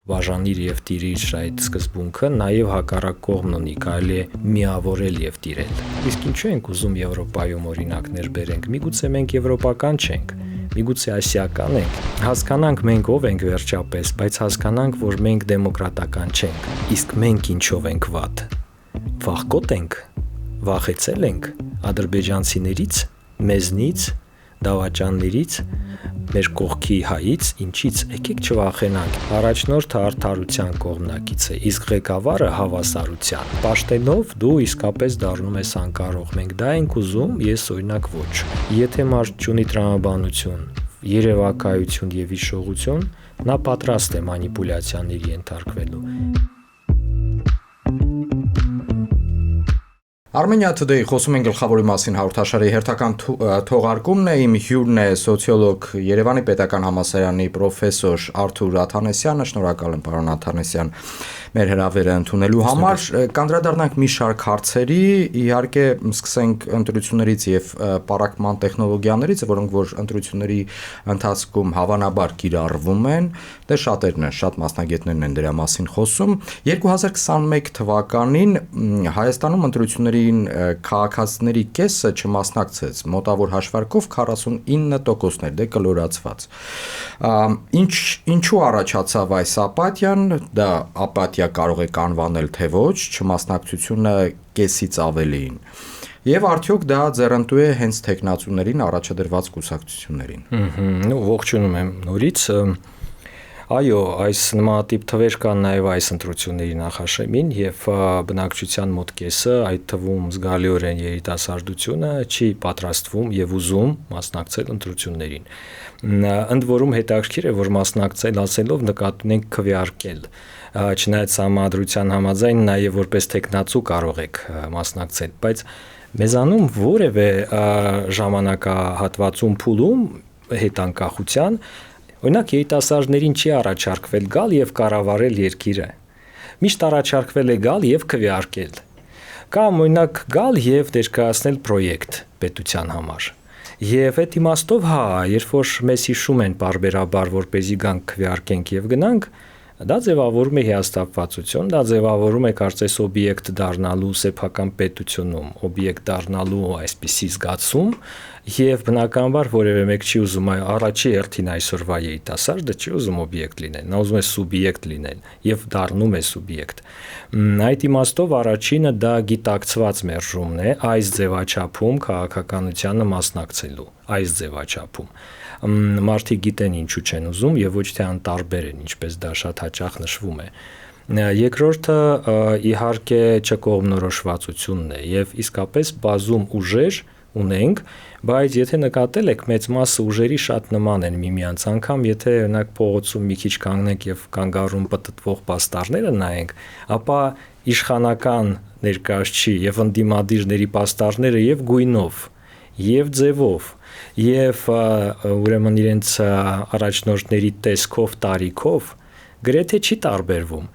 բաժանիր եւ տիրիր այդ սկզբունքը նաեւ հակառակ կողմն ունի, կարելի է միավորել եւ տիրել։ Իսկ ինչու ենք ուզում Եվրոպայում օրինակներ բերենք։ Միգուցե մենք եվրոպական չենք, միգուցե ասիական ենք։ Հասկանանք մենք ով ենք վերջապես, բայց հասկանանք, որ մենք դեմոկրատական չենք։ Իսկ մենք ինչով ենք վատ։ Վախկոտ ենք, վախեցել ենք ադրբեջանցիներից, մեզնից, դավաճաններից, մեր կողքի հայից, ինչից, եկեք չվախենանք։ Առաջնորդը արդարության կողմնակից է, իսկ ղեկավարը հավասարության։ Պաշտենով դու իսկապես դառնում ես անկարող։ Մենք դա ենք ուզում, ես օրինակ ոչ։ Եթե մարդ չունի տրամաբանություն, երևակայություն եւ հիշողություն, նա պատրաստ է մանիպուլյացիաների ենթարկվելու։ Armenia Today խոսում են գլխավորի մասին հաղորդաշարի հերթական թողարկումն է, իմ հյուրն է սոցիոլոգ Երևանի Պետական համալսարանի պրոֆեսոր Արթուր Աթանեսյանը, շնորհակալ եմ պարոն Աթանեսյան մեր հրավերը ընդունելու համար, կանդրադառնանք մի շարք հարցերի, իհարկե սկսենք ընտրություններից եւ պարակման տեխնոլոգիաներից, որոնք որ ընտրությունների ընթացքում հավանաբար կիրառվում են, դե շատերն են, շատ մասնագետներն են դրա մասին խոսում։ 2021 թվականին Հայաստանում ընտրությունների քաղաքացիների կեսը չմասնակցեց, մոտավոր հաշվարկով 49%-ներ, դե կլորացված։ Ինչու առաջացավ այս ապաթիան, դա ապաթիա կարող եք անվանել թե ոչ, չմասնակցությունը կեսից ավելիին։ Եվ արդյոք դա ձեռնտու է հենց թեկնածուներին առաջադրված կուսակցություններին։ Ողջունում եմ նորից։ Այո, այս նմանատիպ թվեր կան նաև այս ընտրությունների նախաշեմին եւ բնակչության մոտ կեսը, այդ թվում զգալիորեն երիտասարդությունը չի պատրաստվում եւ ուզում մասնակցել ընտրություններին։ Ընդ որում հետաքրքիր է, որ մասնակցել ասելով նկատի ունենք քվեարկել։ Չնայած համադրության համաձայն նաև որպես տեխնացու կարող եք մասնակցել, բայց մեզանում որևէ ժամանակահատվածում փուլում հետանկախության օրինակ երիտասարդներին չի առաջարկվել գալ եւ կառավարել երկիրը։ Միշտ առաջարկվել է գալ եւ քվեարկել։ Կամ օրինակ գալ եւ ներկայացնել պրոյեկտ պետության համար։ Եվ այդ իմաստով երբ որ մեզ հիշում են բարբերաբար, որպեսզի գանք քվեարկենք եւ գնանք, դա ձևավորում է հիասթափվածություն, դա ձևավորում է կարծես օբյեկտ դառնալու սեփական պետությունում, օբյեկտ դառնալու այսպիսի զգացում, եւ բնականաբար որևէ մեկ չի ուզում առաջի հերթին այսօրվա երիտասարդը չի ուզում օբյեկտ լինել, նա ուզում է սուբյեկտ լինել եւ դառնում է սուբյեկտ։ Այդ իմաստով առաջինը դա գիտակցված մերժումն է այս ձևաչափում քաղաքականությանը մասնակցելու, այս ձևաչափում։ Մարդիկ գիտեն ինչու չեն ուզում եւ ոչ թե անտարբեր են, ինչպես դա շատ հաճախ նշվում է։ Երկրորդը իհարկե չկողմնորոշվածությունն է եւ իսկապես բազում ուժեր ունենք, բայց եթե նկատել եք մեծ մասը ուժերի շատ նման են միմյանց, անգամ եթե օրինակ փողոցում մի քիչ կանգնենք եւ կանգառում պտտվող պաստառները նայենք, ապա իշխանական ներկայացուցիչ եւ ընդդիմադիրների պաստառները եւ գույնով, եւ ձևով, եւ ուրեմն իրենց առաջնորդների տեսքով, տարիքով գրեթե չի տարբերվում։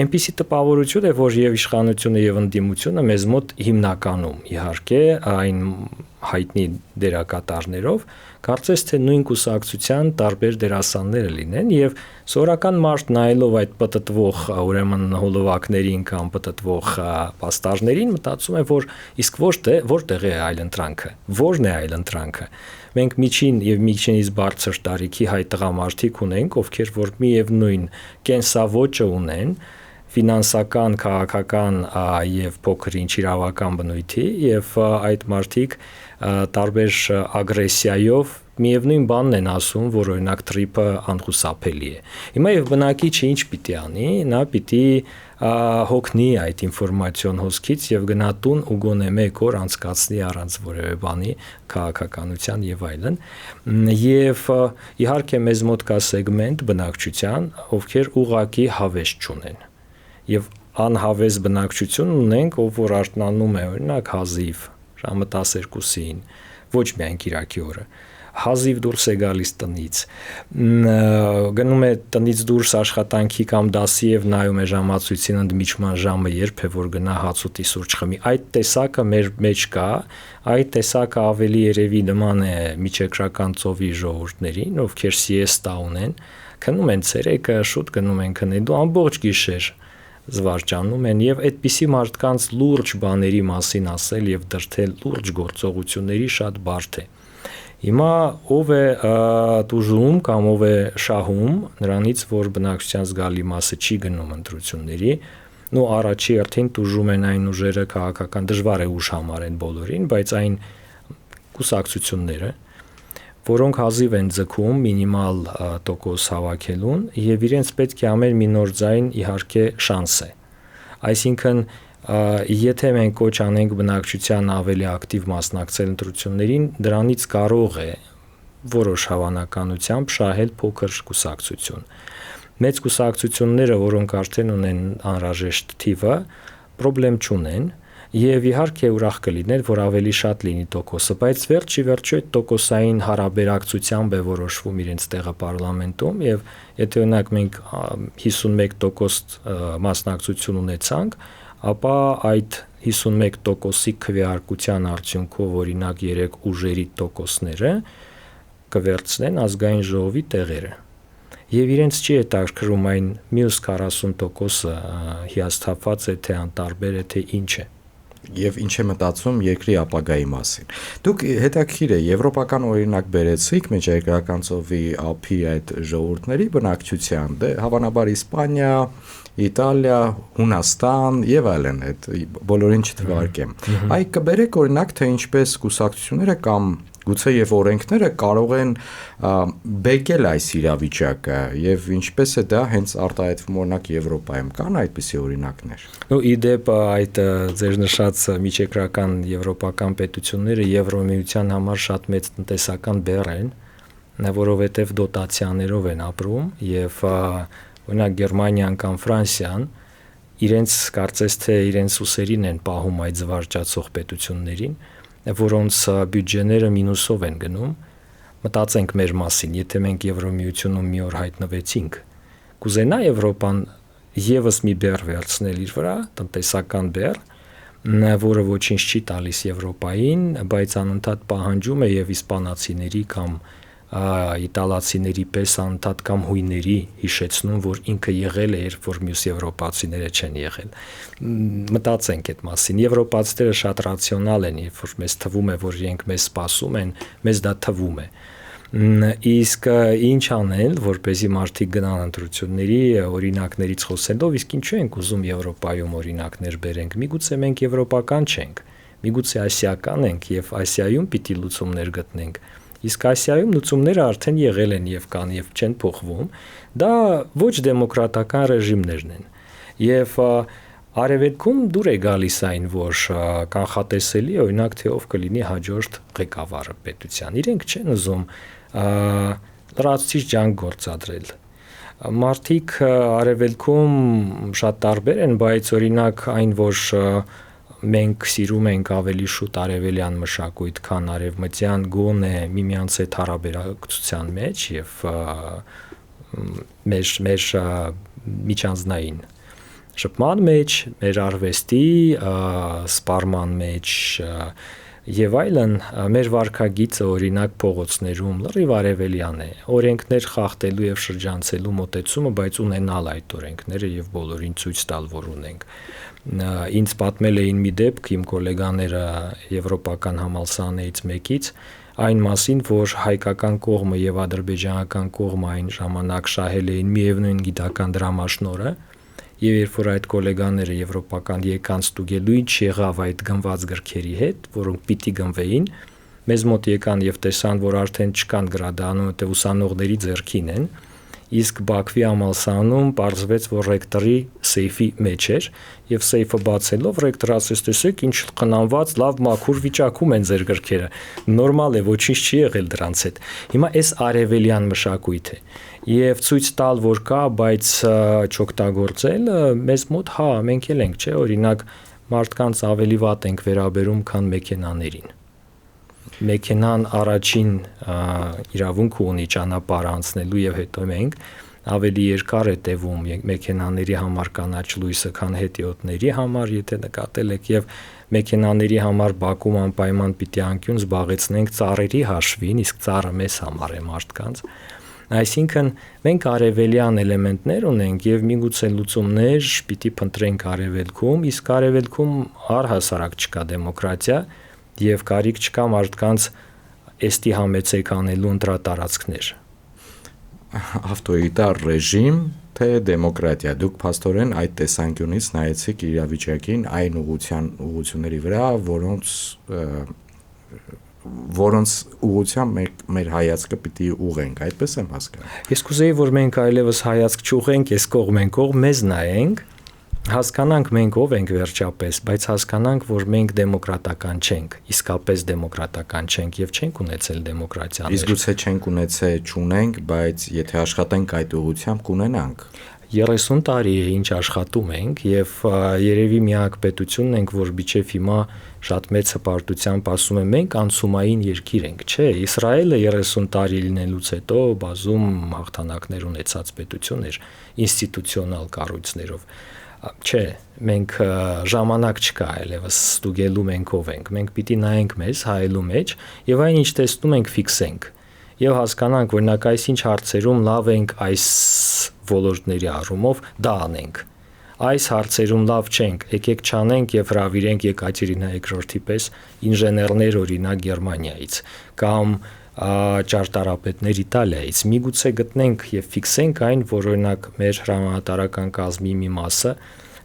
Այնպիսի տպավորություն է, որ եւ իշխանությունը եւ ընդդիմությունը մեզ մոտ հիմնականում իհարկե այն հայտնի դերակատարներով կարծես թե նույն կուսակցության տարբեր դերասանները լինեն եւ սովորական մարդ նայելով այդ պտտվող ուրեմն հոլովակներին կամ պտտվող պաստառներին մտածում է, որ իսկ որտեղ է այլընտրանքը, որն է այլընտրանքը։ Մենք միջին եւ միջինից բարձր տարիքի հայ տղամարդիկ ունենք, ովքեր որ միևնույն կենսավոճը ունեն, ֆինանսական, քաղաքական եւ փոքր-ինչ իրավական բնույթի եւ այդ մարդիկ տարբեր ագրեսիայով միևնույն բանն են ասում, որ օրինակ տրիպը անխուսափելի է։ Հիմա եւ բնակիչը ինչ պիտի անի, նա պիտի հոգնի այդ ինֆորմացիոն հոսքից եւ գնա տուն ու գոնե մեկ օր անցկացնի առանց որևէ բանի քաղաքականության եւ այլն։ Եվ իհարկե մեզ մոտ կա սեգմենտ բնակչության, ովքեր ուղակի հավես չունեն։ Եվ անհավես բնակչություն ունենք, ով որ արթնանում է օրինակ հազիվ ժամը 12-ին, ոչ միայն կիրակի օրը, հազիվ դուրս է գալիս տնից, գնում է տնից դուրս աշխատանքի կամ դասի եւ նայում է ժամացույցին ընդմիջման ժամը երբ է որ գնա հացուտի սուրճ խմի։ Այդ տեսակը մեր մեջ կա, այդ տեսակը ավելի երևի նման է միջերկրական ծովի ժողովուրդներին, ովքեր սիեստա ունեն, քնում են ցերեկը, շուտ գնում են քնելու, ամբողջ գիշեր զվարճանում են եւ այդպիսի մարդկանց լուրջ բաների մասին ասել եւ դրթել լուրջ գործողությունների շատ բարդ է։ Հիմա ով է դժում կամ ով է շահում նրանից, որ բնակչության զգալի մասը չի գնում ընտրությունների, առաջի հերթին դժում են այն ուժերը քաղաքական դժվար է ուժ համարեն բոլորին, բայց այն կուսակցությունները, որոնք հազիվ են ձգում մինիմալ տոկոս հավաքելուն եւ իրենց պետք է ամեն մի նոր ձայն իհարկե շանս է։ Այսինքն եթե մենք կոչ անենք բնակչության ավելի ակտիվ մասնակցել ընտրություններին, դրանից կարող է որոշ հավանականությամբ շահել փոքր կուսակցություն։ Մեծ կուսակցությունները, որոնք արդեն ունեն անհրաժեշտ թիվը, խնդրեմ չունեն եւ իհարկե ուրախ կլիներ, որ ավելի շատ լինի տոկոսը, բայց վերջի վերջո այդ տոկոսային հարաբերակցությամբ է որոշվում իրենց տեղը պարլամենտում եւ եթե օրինակ մենք 51% մասնակցություն ունեցանք, ապա այդ 51%-ի քվեարկության արդյունքով օրինակ 3 ուժերի տոկոսները կվերցնեն ազգային ժողովի տեղերը։ Եվ իրենց չի հետաքրքրում այն մյուս 40%-ը հիասթափված է, թե անտարբեր է, թե ինչ է։ Եվ ինչ է մտածում երկրի ապագայի մասին։ Դուք հետաքրքիր է եվրոպական օրինակ բերեցիք Միջերկրական ծովի ափի այդ ժողովուրդների բնակչության, հավանաբար Իսպանիա, Իտալիա, Հունաստան եւ այլն, այդ բոլորին չթվարկեմ։ Այ կբերեք օրինակ, թե ինչպես կուսակցությունները կամ գուցե եւ օրենքները կարող են բեկել այս իրավիճակը եւ ինչպես է դա հենց արտահայտվում օրինակ Եվրոպայում կան այդպիսի օրինակներ։ Իդեպ այդ ձեր նշած միջերկրական եվրոպական պետությունները Եվրոմիության համար շատ մեծ տնտեսական բեռ են, որովհետեւ դոտացիաներով են ապրում եւ օրինակ Գերմանիան կամ Ֆրանսիան իրենց կարծես թե իրենց ուսերին են պահում այդ զվարճացող պետություններին, որոնց բյուջեները մինուսով են գնում, մտածենք մեր մասին, եթե մենք Եվրոմիությունում մի օր հայտնվեցինք, կուզենա Եվրոպան եւս մի բեռ վերցնել իր վրա, տնտեսական բեռ, որը ոչինչ չի տալիս Եվրոպային, բայց անընդհատ պահանջում է եւ իսպանացիների կամ իտալացիների պես անընդհատ կամ հույների հիշեցնում, որ ինքը եղել է, երբ որ մյուս եվրոպացիները չեն եղել։ Մտածենք այդ մասին։ Եվրոպացիները շատ ռացիոնալ են, երբ որ մեզ թվում է, որ իրենք մեզ սպասում են, մեզ դա թվում է։ Իսկ ինչ անել, որպեսզի մարդիկ գնան ընտրությունների օրինակներից խոսելով, իսկ ինչու ենք ուզում Եվրոպայում օրինակներ բերենք։ Միգուցե մենք եվրոպական չենք, միգուցե ասիական ենք եւ Ասիայում պիտի լուծումներ գտնենք։ Իսկ Ասիայում լուծումները արդեն եղել են եւ կան եւ չեն փոխվում, դա ոչ դեմոկրատական ռեժիմներն են։ Եվ արևելքում դուր է գալիս այն, որ կանխատեսելի օրինակ թե ով կլինի հաջորդ ղեկավարը պետության։ Իրենք չեն ուզում լրացուցիչ ջանք գործադրել։ Մարդիկ արևելքում շատ տարբեր են, բայց օրինակ այն, որ մենք սիրում ենք ավելի շուտ արևելյան մշակույթ, քան արևմտյան, գոնե միմյանց հետ հարաբերակցության մեջ եւ մեր միջանձնային շփման մեջ, մեր արվեստի սպառման մեջ եւ այլն, մեր վարքագիծը օրինակ փողոցներում լրիվ արևելյան է։ Օրենքներ խախտելու եւ շրջանցելու մոտեցումը, բայց ունենալ այդ օրենքները եւ բոլորին ցույց տալ, որ ունենք։ Ինձ պատմել էին մի դեպք իմ գոլեգաները եվրոպական համալսարաններից մեկից այն մասին, որ հայկական կողմը եւ ադրբեջանական կողմը այն ժամանակ շահել էին միևնույն գիտական դրամաշնորհը եւ երբ որ այդ գոլեգաները եվրոպական եկան ստուգելու ինչ եղավ այդ գնված գրքերի հետ, որոնք պիտի գնվեին, մեզ մոտ եկան եւ տեսան, որ արդեն չկան գրադարանում, թե ուսանողների ձեռքին են։ Իսկ Բաքվի համալսարանում պարզվեց, որ ռեկտորի սեյֆի մեջ էր եւ սեյֆը բացելով ռեկտորը ասեց, տեսեք ինչ խնամված, լավ մաքուր վիճակում են ձեր գրքերը։ Նորմալ է, ոչինչ չի եղել դրանց հետ։ Հիմա այս արևելյան մշակույթ է եւ ցույց տալ, որ կա, բայց չօգտագործել մեզ մոտ, մենք էլ ենք, չէ, օրինակ մարդկանց ավելի վատ ենք վերաբերում, քան մեքենաներին։ Մեքենան առաջին իրավունք ունի ճանապարհ անցնելու եւ հետո մենք ավելի երկար է տևում մեքենաների համար կանաչ լույսը, քան հետիոտների համար, եթե նկատել եք, եւ մեքենաների համար Բաքում անպայման պիտի անկյուն զբաղեցնենք ծառերի հաշվին, իսկ ծառը մեզ համար է մարդկանց։ Այսինքն մենք արևելյան էլեմենտներ ունենք եւ միգուցե լուծումներ պիտի փնտրենք արևելքում, իսկ արևելքում առհասարակ չկա դեմոկրատիա եւ կարիք չկա մարդկանց էստի համեցեք անելու ընտրատարածքներ։ Ավտորիտար ռեժիմ թե դեմոկրատիա, դուք փաստորեն այդ տեսանկյունից նայեցիք իրավիճակին այն ուղղությունների վրա, որոնց ուղղությամբ մեր հայացքը պիտի ուղենք, այդպես եմ հասկանում։ Ես կուզեի, որ մենք այլևս հայացք չուղենք, այս կողմ են կողմ, մեզ նայենք, հասկանանք մենք ով ենք վերջապես, բայց հասկանանք, որ մենք դեմոկրատական չենք, իսկապես դեմոկրատական չենք եւ չենք ունեցել դեմոկրատիաներ։ Իսկ գուցե չենք ունեցել, չունենք, բայց եթե աշխատենք այդ ուղղությամբ կունենանք։ 30 տարի է ինչ աշխատում ենք եւ երևի միակ պետությունն ենք, որ միջև հիմա շատ մեծ հպարտությամբ ասում եմ մենք անցումային երկիր ենք, չէ, Իսրայելը 30 տարի լինելուց հետո բազում հաղթանակներ ունեցած պետություն էր ինստիտուցիոնալ կառույցներով։ Չէ, մենք ժամանակ չկա այլևս ստուգելու մենք ով ենք, մենք պիտի նայենք մեզ հայելու մեջ եւ այն ինչ տեսնում ենք ֆիքսենք եւ հասկանանք, օրինակ այսինչ հարցերում լավ ենք այս ոլորտների առումով դա անենք։ Այս հարցերում լավ չենք, եկեք չանենք եւ հրավիրենք Եկատերինա II-ի պես ինժեներներ օրինակ Գերմանիայից կամ ճարտարապետներ Իտալիայից։ Միգուցե գտնենք եւ ֆիքսենք այն, որ օրինակ մեր հրամանատարական կազմի մի մասը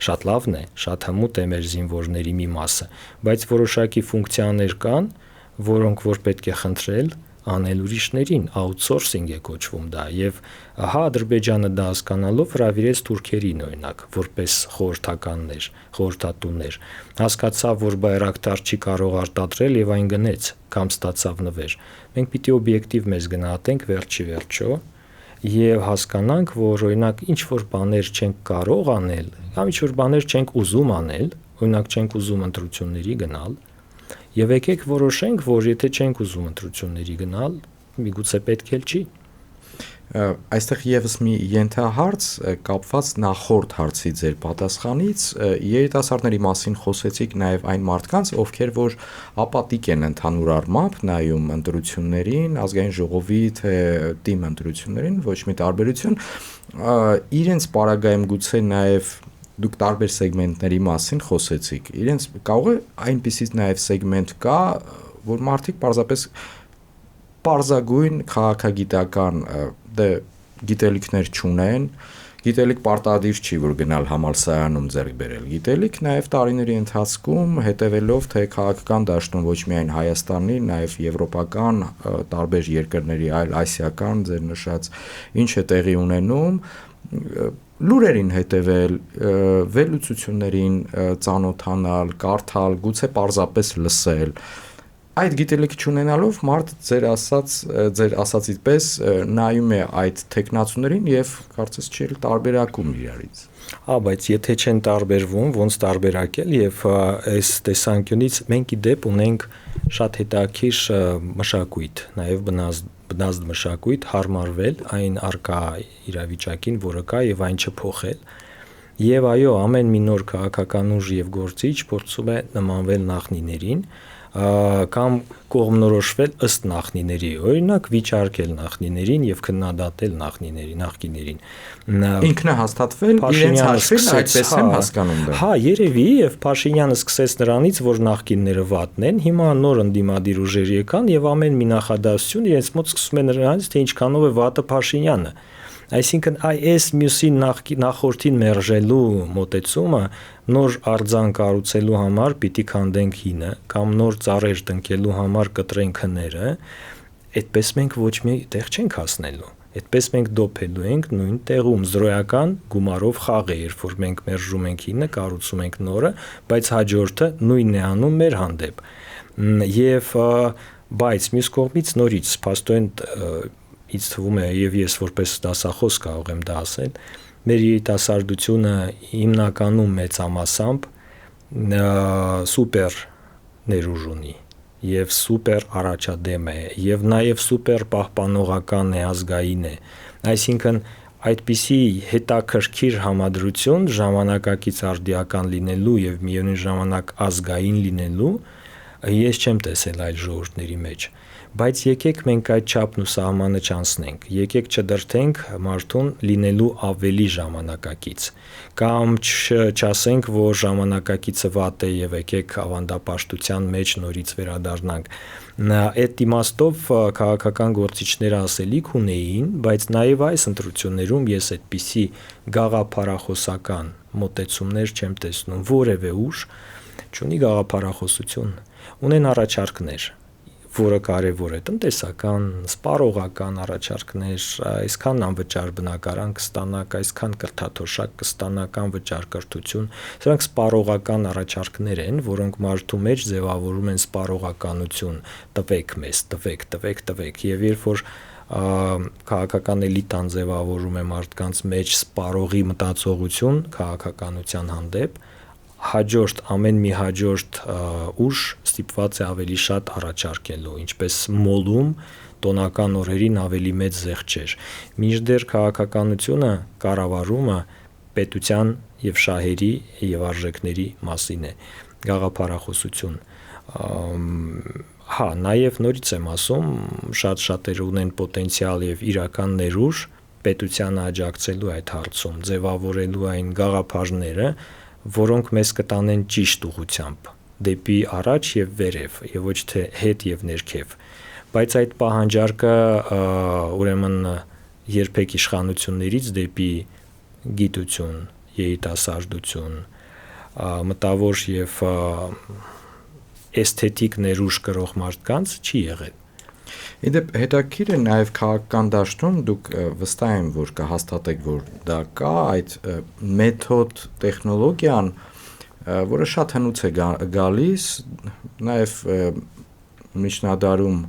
շատ լավն է, շատ հմուտ է մեր զինվորների մի մասը, բայց որոշակի ֆունկցիաներ կան, որոնք որ պետք է խնդրել անել ուրիշներին, outsourcing է կոչվում դա եւ ահա Ադրբեջանը դա հասկանալով հրավիրեց թուրքերին օրինակ որպես խորհրդականներ, խորհրդատուներ, հասկացավ որ բայրակտար չի կարող արտադրել եւ այն գնեց կամ ստացավ նվեր։ Մենք պիտի օբյեկտիվ մեզ գնահատենք վերջի վերջո եւ հասկանանք որ օրինակ ինչ որ բաներ չենք կարող անել, կամ ինչ որ բաներ չենք ուզում անել, օրինակ չենք ուզում ընտրությունների գնալ Եվ եկեք որոշենք, որ եթե չենք ուզում ընտրությունների գնալ, միգուցե պետք էլ չի։ Այստեղ եւս մի ենթահարց կապված նախորդ հարցի ձեր պատասխանից, երիտասարդների մասին խոսեցիք նաեւ այն մարդկանց, ովքեր որ ապատիկ են ընդհանուր առմամբ նայում ընտրություններին, ազգային ժողովի թե թիմ ընտրություններին, ոչ մի տարբերություն, իրենց պարագայում գուցե նաեւ դուք տարբեր սեգմենտների մասին խոսեցիք։ Իրենց կարող է այնպիսի նաև սեգմենտ կա, որ մարդիկ պարզապես պարզագույն քաղաքագիտական գիտելիքներ չունեն, գիտելիք պարտադիր չի, որ գնալ համալսարանում ձեռք բերել։ Գիտելիք նաև տարիների ընթացքում հետևելով թե քաղաքական դաշտում ոչ միայն Հայաստանի, նաև եվրոպական տարբեր երկրների, այլ ասիական ձեր նշած ինչ է տեղի ունենում, լուրերին հետևել, վերլուծություններին ծանոթանալ, կարդալ, գուցե պարզապես լսել։ Այդ գիտելիքը չունենալով մարդ ձեր ասածից պես նայում է այդ տեխնացուներին եւ կարծես չի տարբերակում իրարից։ Բայց եթե չեն տարբերվում, ոնց տարբերակել եւ այս տեսանկյունից մենք ի դեպ ունենք շատ հետաքրքիր մշակույթ, նաեւ բնազդ մշակույթ հարմարվել այն արկա իրավիճակին, որը կա եւ այն չփոխել։ Եվ այո, ամեն մի նոր քաղաքական ուժ եւ գործիչ փորձում է նմանվել նախնիներին կամ կողմնորոշվել ըստ նախնիների, օրինակ վիճարկել նախնիներին եւ քննադատել նախնիներին։ Ինքնահաստատվել իրենց հաշվին այդպես եմ հասկանում դա։ Հա, երևի եւ Փաշինյանը սկսեց նրանից, որ նախկինները վատն են, հիմա նոր ընդդիմադիր ուժեր եկան եւ ամեն մի նախադասություն իրենց մոտ սկսում է նրանից, թե ինչքանով է վատը Փաշինյանը։ Այսինքն այս մյուսին նախորդին մերժելու մոտեցումը նոր արձան կառուցելու համար պիտի քանդենք հինը կամ նոր ծառեր տնկելու համար կտրենք հները, այդպես մենք ոչ մի տեղ չենք հասնելու։ Այդպես մենք դոփելու ենք նույն տեղում զրոյական գումարով խաղ է, երբ որ մենք մերժում ենք հինը, կառուցում ենք նորը, բայց հաջորդը նույնն է անում մեր հանդեպ։ Եվ բայց մյուս կողմից նորից փաստորեն ինձ թվում է եւ ես որպես դասախոս կարող եմ դա ասել, մեր երիտասարդությունը հիմնականում մեծամասամբ սուպեր ներուժ ունի եւ սուպեր առաջադեմ է եւ նաեւ սուպեր պահպանողական է, ազգային է, այսինքն այդպիսի հետաքրքիր համադրություն ժամանակակից արդիական լինելու եւ միևնույն ժամանակ ազգային լինելու ես չեմ տեսել այլ ժողովուրդների մեջ, Բայց եկեք մենք այդ չափն ու սահմանը չանցնենք, եկեք չդրթենք մարդուն լինելու ավելի ժամանակակից, կամ չասենք, որ ժամանակակիցը վատ է եւ եկեք ավանդապաշտության մեջ նորից վերադառնանք։ Այդ իմաստով քաղաքական գործիչները ասելիք ունեին, բայց նաեւ այս ընտրություններում ես այդպիսի գաղափարախոսական մոտեցումներ չեմ տեսնում, որևէ ուժ չունի գաղափարախոսություն, ունեն առաջարկներ, որը կարևոր է, տնտեսական, սպառողական առաջարկներ, այսքան անվճար բնակարան կստանաք, այսքան կրթաթոշակ կստանաք, անվճար կրթություն, սրանք սպառողական առաջարկներ են, որոնք մարդու մեջ ձևավորում են սպառողականություն, տվեք մեզ, տվեք, եւ երբ որ քաղաքական էլիտան ձևավորում է մարդկանց մեջ սպառողի մտածողություն քաղաքականության հանդեպ, ամեն մի հաջորդ ուժ ստիպված է ավելի շատ առաջարկելու, ինչպես մոլում տոնական օրերին ավելի մեծ զեղչեր։ Մինչդեռ քաղաքականությունը, կառավարումը պետության եւ շահերի եւ արժեքների մասին է, գաղափարախոսություն։ Նաեւ նորից եմ ասում, շատերը ունեն պոտենցիալ եւ իրական ներուժ պետությանը աջակցելու այդ հարցում, ձևավորելու այն գաղափարները, որոնք մեզ կտանեն ճիշտ ուղղությամբ, դեպի առաջ եւ վերև, եւ ոչ թե հետ եւ ներքև։ Բայց այդ պահանջարկը ուրեմն երբեք իշխանություններից դեպի գիտություն, երիտասարդություն, մտավոր եւ էսթետիկ ներուժ կրող մարդկանց չի եղել։ Իդեպ հետաքրքիր է նաև քաղաքական դաշտում դուք վստահ եմ, որ կհաստատեք, որ դա կա, այդ մեթոդ տեխնոլոգիան, որը շատ հնուց է գալիս, նաև միջնադարում,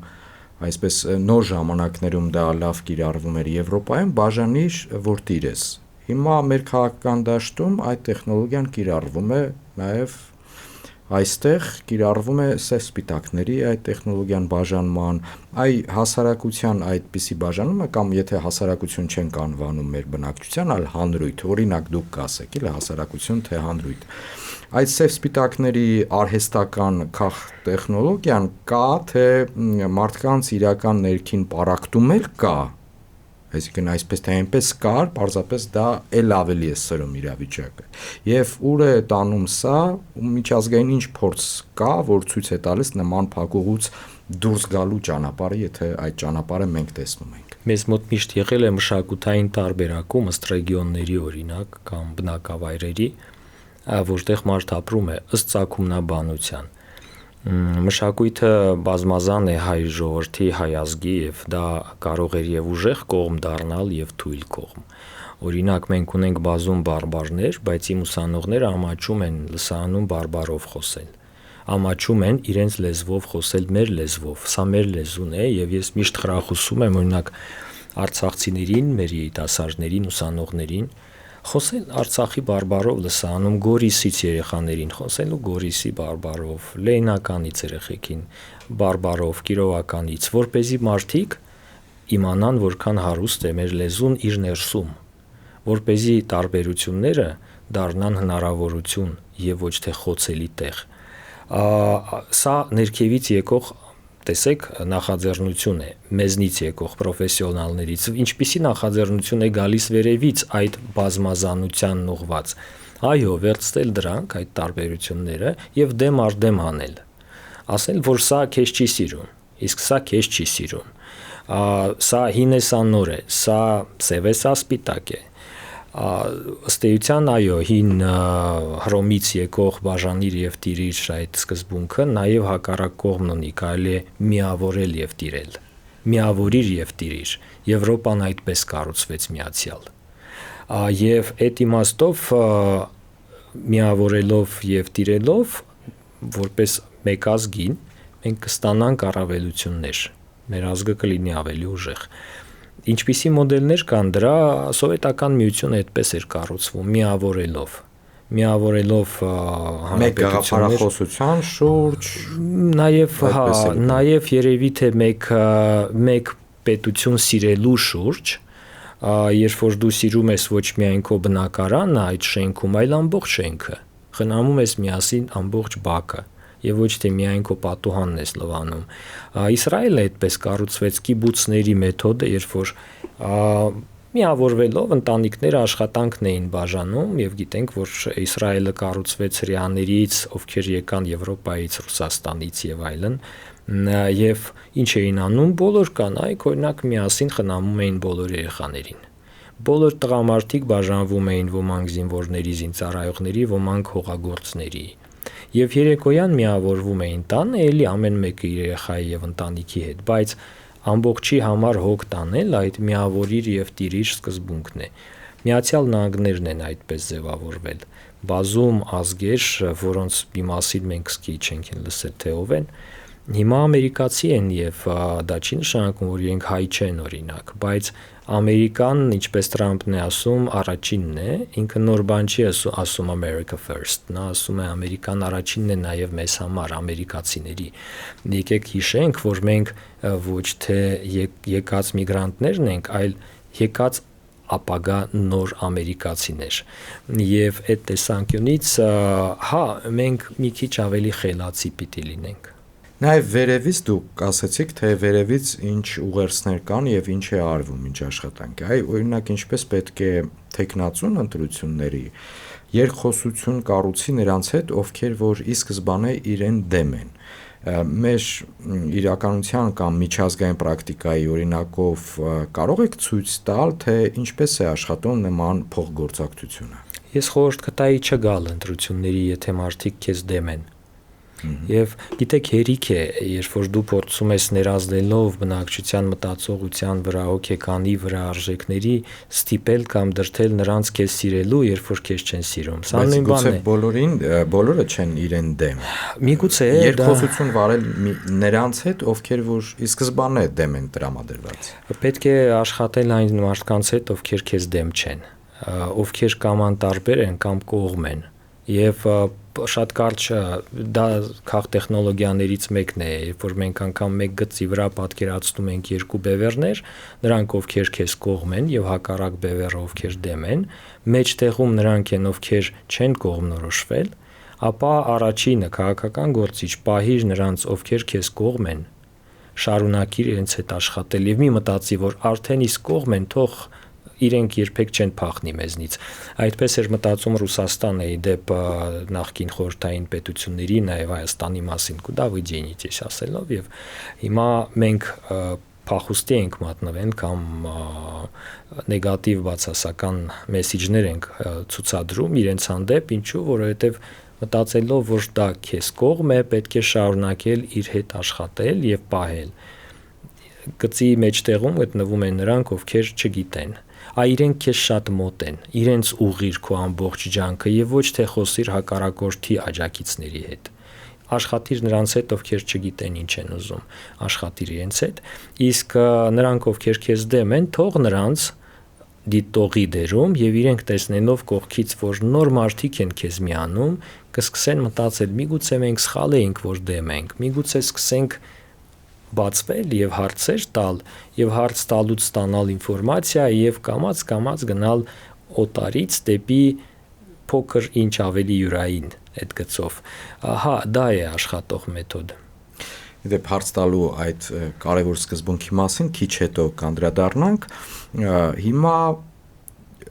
այսպես նոր ժամանակներում դա լավ կիրառվում էր Եվրոպայում, բաժանիր, որ տիրես։ Հիմա մեր քաղաքական դաշտում այդ տեխնոլոգիան կիրառվում է նաև այստեղ կիրառվում է սև-սպիտակների այդ տեխնոլոգիան բաժանման, հասարակության այդպիսի բաժանումը կամ եթե հասարակություն չենք անվանում մեր բնակչության, այլ հանրույթ, օրինակ դուք կասեք, էլ հասարակություն թե հանրույթ։ Այդ սև-սպիտակների արհեստական քաղ տեխնոլոգիան կա, թե մարդկանց իրական ներքին պառակտում կա, այսինքն այսպես թե այնպես կար, պարզապես դա էլ ավելի է սրում իրավիճակը։ Եվ ուր է տանում սա, միջազգային ինչ փորձ կա, որ ցույց է տալիս նման փակուղուց դուրս գալու ճանապարհը, եթե այդ ճանապարհը մենք տեսնում ենք։ Մեզ մոտ միշտ եղել է մշակութային տարբերակում ըստ ռեգիոնների օրինակ կամ բնակավայրերի, որտեղ մարդ ապրում է ըստ ծագումնաբանության։ Մշակույթը բազմազան է հայ ժողովրդի, հայ ազգի եւ դա կարող է եւ ուժեղ կողմ դառնալ եւ թույլ կողմ։ Օրինակ մենք ունենք բազում բարբարներ, բայց իմ ուսանողները ամաչում են լսարանում բարբարով խոսել։ Ամաչում են իրենց լեզվով խոսել մեր լեզվով։ Սա մեր լեզուն է եւ ես միշտ խրախուսում եմ օրինակ արցախցիներին, մեր երիտասարդներին, ուսանողներին խոսել Արցախի բարբարով լսանում, Գորիսից երեխաներին խոսելու Գորիսի բարբարով, Լենինականից երեխեքին բարբարով, Կիրովականից, որպեսզի մարդիկ իմանան, որքան հարուստ է մեր լեզուն իր ներսում, որպեսզի տարբերությունները դառնան հնարավորություն եւ ոչ թե խոցելի տեղ։ Սա ներքևից եկող տեսեք նախաձեռնություն է մեզնից եկող պրոֆեսիոնալներից, ինչպիսի նախաձեռնություն է գալիս վերևից այդ բազմազանության ուղված, այո, վերցնել դրանք այդ տարբերությունները եւ դեմ առ դեմ անել, ասել, որ սա քեզ չի սիրում, իսկ սա քեզ չի սիրում, սա հին է, սա նոր է, սա սև է, սա սպիտակ է, ըստ էության, այո, հին հռոմից եկող բաժանիր եւ տիրիր այդ սկզբունքը նաեւ հակառակ կողմն ունի, կարելի է միավորել եւ տիրել, միավորիր եւ տիրիր, Եվրոպան այդպես կառուցվեց միացյալ, եւ այդ իմաստով միավորելով եւ տիրելով, որպես մեկ ազգին, մենք կստանանք առավելություններ, մեր ազգը կլինի ավելի ուժեղ։ Ինչպիսի մոդելներ կան դրա, սովետական միությունը այդպես էր կառուցվում, միավորելով մեկ գաղափարախոսության շուրջ, նաև երևի թե մեկ պետություն սիրելու շուրջ, երբ որ դու սիրում ես ոչ միայն քո բնակարանը այդ շենքում, այլ ամբողջ շենքը, խնամում ես միասին ամբողջ բակը, եւ ոչ թե միայն քո պատուհանն ես լվանում։ Իսրայելը այդպես կառուցվեց կիբուցների մեթոդը, երբ որ միավորվելով ընտանիքները աշխատանքն էին բաժանում եւ գիտենք, որ Իսրայելը կառուցվեց հрьяաներից, ովքեր եկան Եվրոպայից, Ռուսաստանից եւ այլն, եւ ինչ էին անում, բոլոր կանայք օրինակ միասին խնամում էին բոլոր երեխաներին։ Բոլոր տղամարդիկ բաժանվում էին ոմանք զինվորների, զինծառայողների, ոմանք հողագործների։ Եվ երեկոյան միավորվում էին տանը, էլի ամեն մեկը իր երեխայի եւ ընտանիքի հետ, բայց ամբողջի համար հոգ տանել այդ միավորիր եւ տիրիր սկզբունքն է։ Միացյալ Նահանգներն են այդպես ձևավորվել։ Բազում ազգեր, որոնց մասին մենք սկի չենք լսել թե ով են, հիմա ամերիկացի են եւ դա չի նշանակում, որ իրենք հայ չեն օրինակ, բայց Ամերիկան, ինչպես Թրամփն է ասում, առաջինն է, ինքը նոր բան չի ասում America first, նա ասում է Ամերիկան առաջինն է նաև մեզ համար, ամերիկացիների։ Եկեք հիշենք, որ մենք ոչ թե եկած միգրանտներն ենք, այլ եկած ապագա նոր ամերիկացիներ։ Եվ այդ տեսանկյունից, հա, մենք մի քիչ ավելի խելացի պիտի լինենք։ Նաև վերևից դուք ասացիք, թե վերևից ինչ ուղերձներ կան եւ ինչ է արվում ինչ աշխատանքի։ Այ օրինակ ինչպես պետք է տեխնացուն ընտրությունների երկխոսություն կառուցի նրանց հետ, ովքեր որ ի սկզբանե իրեն դեմ են։ Մեր իրականության կամ միջազգային պրակտիկայի օրինակով կարող եք ցույց տալ, թե ինչպես է աշխատում նման փոխգործակցությունը։ Ես խորհուրդ կտայի չգալ ընտրությունների, եթե մարդիկ քեզ դեմ են։ Եվ գիտեք հերիք է, երբ որ դու փորձում ես ներազդելով բնակչության մտածողության վրա, հոգեկանի վրա արժեքների ստիպել կամ դրթել նրանց քեզ սիրելու, երբ որ քեզ չեն սիրում։ Սա նույն բանն է։ Բոլորը չեն իրեն դեմ։ Միգուցե երկխոսություն վարել նրանց հետ, ովքեր որ ի սկզբանե դեմ են տրամադրված։ Պետք է աշխատել այն մարդկանց հետ, ովքեր քեզ դեմ չեն, ովքեր կամ անտարբեր են կամ կողմ են։ Եվ շատ կարճ դա քաղտեխնոլոգիաներից մեկն է, երբ որ մենք անգամ մեկ գծի վրա պատկերացնում ենք երկու բևեռներ, նրանք ովքեր քեզ կողմ են եւ հակառակ բևեռը ովքեր դեմ են, մեջտեղում նրանք են ովքեր չեն կողմնորոշվել, ապա առաջինը քաղաքական գործիչ պահիր նրանց ովքեր քեզ կողմ են, շարունակիր իրենց հետ աշխատել եւ մի մտածի, որ արդեն իսկ կողմ են, թող իրենք երբեք չեն փախնի մեզնից։ Այդպես էր մտածում Ռուսաստանը իդեպ նախկին խորհրդային պետությունների, նաև Հայաստանի մասին կուտա վիճենիչ ասելով եւ հիմա մենք փախուստի ենք մատնվել կամ նեգատիվ բացասական մեսիջներ ենք ցուցադրում իրենց հանդեպ, ինչու, որովհետեւ մտածելով, որ դա քեզ կողմ է, պետք է շարունակել իր հետ աշխատել եւ պահել։ Գծի մեջտեղում գտնվում են նրանք, ովքեր չգիտեն։ Իրենք քեզ շատ մոտ են, իրենց ուղղիր քո ամբողջ ջանքը եւ ոչ թե խոսիր հակառակորդի աջակիցների հետ։ Աշխատիր նրանց հետ, ովքեր չգիտեն ինչ են ուզում, աշխատիր իրենց հետ, իսկ նրանք, ովքեր քեզ դեմ են, թող նրանց դիտողի դերում եւ իրենք տեսնելով կողքից, որ նոր մարդիկ են քեզ միանում, կսկսեն մտածել՝ միգուցե մենք սխալ էինք, որ դեմ ենք, միգուցե սկսենք բացվել եւ հարցեր տալ եւ հարց տալուց ստանալ ինֆորմացիա եւ կամած գնալ օտարից դեպի փոքր ինչ ավելի յուրային այդ գծով։ Ահա դա է աշխատող մեթոդը։ Դեպ հարց տալու այդ կարևոր սկզբունքի մասին քիչ հետո կանդրադառնանք։ Հիմա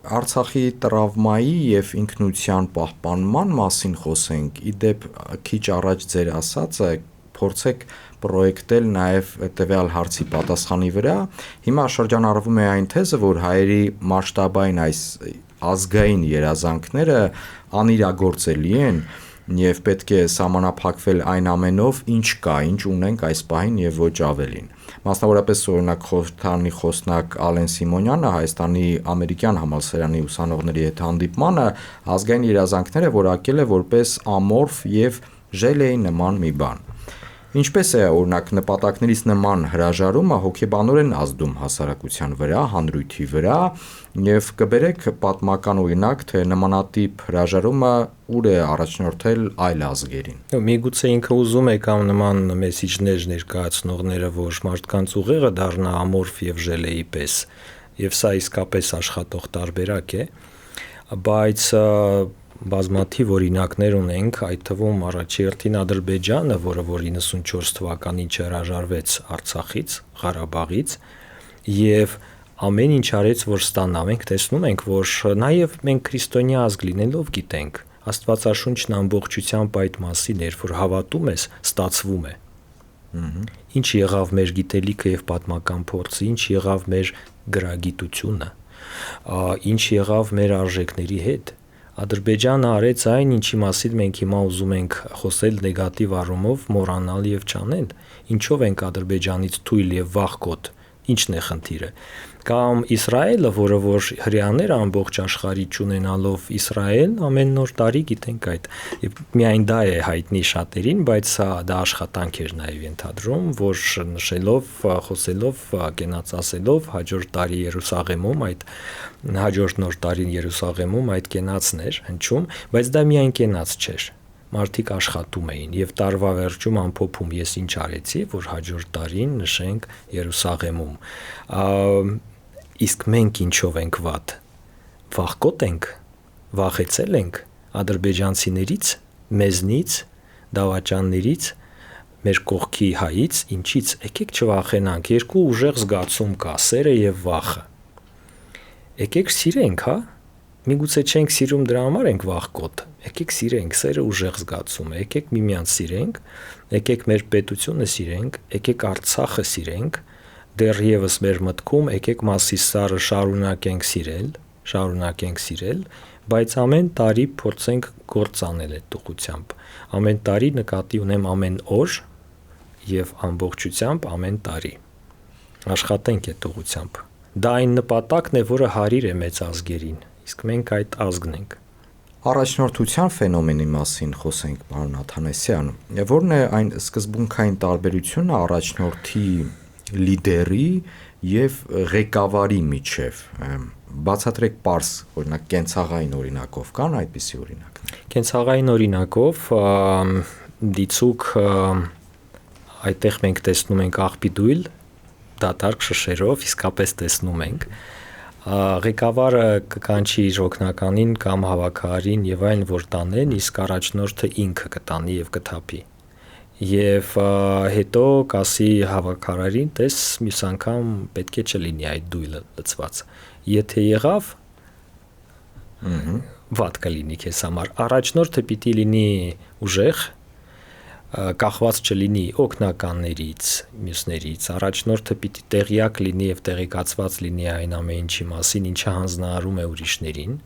Արցախի տրավմայի եւ ինքնության պահպանման մասին խոսենք։ Իդեպ քիչ առաջ ձեր ասածը փորձեք պրոյեկտել նաև տվյալ հարցի պատասխանի վրա։ Հիմա շրջանառվում է այն թեզը, որ հայերի մասշտաբային այս ազգային երազանքները անիրագործելի են եւ պետք է սահմանափակվել այն ամենով, ինչ կա, ինչ ունենք այս պահին եւ ոչ ավելին։ Մասնավորապես օրինակ խորհրդանի խոսնակ Ալեն Սիմոնյանը Հայաստանի ամերիկյան համալսարանի ուսանողների հետ հանդիպմանը ազգային երազանքները որակել է որպես ամորֆ եւ ժելեի նման մի բան։ Ինչպես է օրինակ նպատակներից նման հրաժարումը հոգեբանորեն ազդում հասարակության վրա, հանրույթի վրա եւ կբերեք պատմական օրինակ, թե նմանատիպ հրաժարումը ուր է առաջնորդել այլ ազգերին։ Միգուցե ինքը ուզում է կամ նման մեսիջներ ներկայացնողները, որ մարդկանց ուղեղը դառնա ամորֆ եւ ժելեի պես, եւ սա իսկապես աշխատող տարբերակ է, բայց բազմաթիվ օրինակներ ունենք, այդ թվում առաջին Ադրբեջանը, որը որ 94 թվականին չհրաժարվեց Արցախից, Ղարաբաղից, եւ ամեն ինչ արեց, որ ստանա։ Մենք տեսնում ենք, որ նաեւ մենք քրիստոնյա ազգ լինելով գիտենք, Աստվածաշունչն ամբողջությամբ այդ մասին էր, որ հավատում ես, ստացվում է։ Ինչ եղավ մեր գիտելիքը եւ պատմական փորձը, ինչ եղավ մեր գրագիտությունը, ինչ եղավ մեր արժեքների հետ։ Ադրբեջանը արեց այն, ինչի մասին մենք հիմա ուզում ենք խոսել նեգատիվ առումով, մոռանալ եւ չանել։ Ինչով ենք Ադրբեջանից թույլ եւ վախկոտ։ Ինչն է խնդիրը։ Կամ Իսրայելը, որը որ հрьяաները ամբողջ աշխարհի ճանենալով Իսրայել ամեն նոր տարի գիտենք այդ։ Եվ միայն դա է հայտնի շատերին, բայց դա աշխատանք էր նաև ենթադրում, որ նշելով, խոսելով, կենաց ասելով հաջորդ տարի Երուսաղեմում այդ հաջորդ նոր տարին Երուսաղեմում այդ կենացն էր հնչում, բայց դա միայն կենաց չէր։ Մարդիկ աշխատում էին եւ տարվա վերջում ամփոփում ես ինչ արեցի, որ հաջորդ տարին նշենք Երուսաղեմում։ Իսկ մենք ինչով ենք վատ։ Վախկոտ ենք, վախեցել ենք ադրբեջանցիներից, մեզնից, դավաճաններից, մեր կողքի հայից, ինչից, եկեք չվախենանք, երկու ուժեղ զգացում կա, սերը եւ վախը։ Եկեք սիրենք, հա։ Միգուցե չենք սիրում դրա համար ենք վախկոտ։ Եկեք սիրենք, սերը ուժեղ զգացում է։ Եկեք միմյանց սիրենք, եկեք մեր պետությունը սիրենք, եկեք Արցախը սիրենք, դեռևս մեր մտքում եկեք Մասիսարը շարունակենք սիրել, բայց ամեն տարի փորձենք գործ անել այդ ուղղությամբ։ Ամեն տարի նկատի ունեմ ամեն օր եւ ամբողջությամբ ամեն տարի։ Աշխատենք այդ ուղղությամբ։ Դա այն նպատակն է, որը հարիր է մեծ ազգերին, իսկ մենք այդ ազգն ենք։ Առաջնորդության ֆենոմենի մասին խոսենք, պարոն Աթանեսյան, որն է այն սկզբունքային տարբերությունը առաջնորդի, լիդերի եւ ղեկավարի միջև։ Բացատրեք պարզ, օրինակ կենցաղային օրինակով կան այդպիսի օրինակներ։ Կենցաղային օրինակով դիցուկ այդտեղ մենք տեսնում ենք աղբիդույլ, դատարկ շշերով իսկապես տեսնում ենք։ Ղեկավարը կկանչի իր օգնականին կամ հավաքարին եւ այն որ տանեն, իսկ առաջնորդը ինքը կտանի եւ կթափի։ Եվ հետո կասի հավաքարարին, տես մյուս անգամ պետք է չլինի այդ դույլը լցված։ Եթե եղավ, վատ կլինի քեզ համար։ Առաջնորդը պիտի լինի ուժեղ, կախված չլինի օգնականներից, մյուսներից, առաջնորդը պիտի տեղյակ լինի եւ տեղեկացված լինի այն ամեն ինչի մասին, ինչը հանձնարարում է ուրիշներին։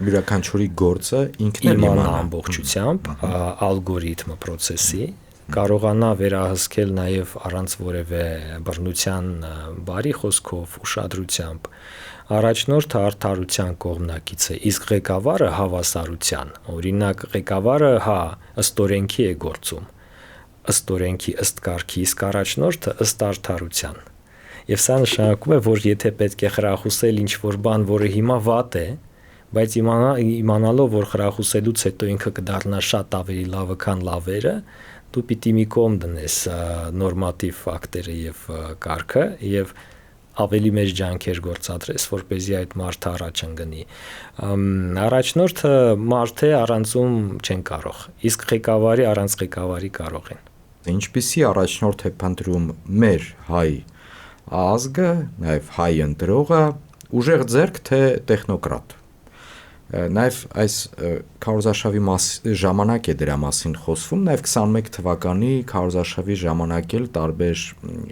Յուրաքանչյուրի գործը ինքն է իմանա ամբողջությամբ, ալգորիթմը, process-ի, կարողանա վերահսկել նաեւ առանց որևէ բռնության, բարի խոսքով, ուշադրությամբ։ Առաջնորդը արդարության կողմնակից է, իսկ ղեկավարը հավասարության։ Օրինակ ղեկավարը, ըստ օրենքի է գործում։ Ըստ օրենքի, ըստ կարգի, իսկ առաջնորդը ըստ արդարության։ Եվ սա նշանակում է, որ եթե պետք է խրախուսել ինչ-որ բան, որը հիմա վատ է, բայց իմանալով, որ խրախուսելուց հետո ինքը կդառնա շատ ավելի լավը, քան լավերը, դու պիտի մի կողմ դնես նորմատիվ ֆակտերը եւ կարգը եւ ավելի մեծ ջանքեր գործադրես, որպեսզի այդ մարդը առաջ ընկնի։ Առաջնորդը մարդ է, առանցում չեն կարող, իսկ ղեկավարի առանց ղեկավարի կարող են։ Ինչպիսի առաջնորդ է փնտրում մեր հայ ազգը, նաև հայ ընտրողը, ուժեղ ձեռք թե տեխնոկրատ։ Նաև այս քարոզարշավի ժամանակ է դրա մասին խոսվում, նաև 21 թվականի քարոզարշավի ժամանակ էլ տարբեր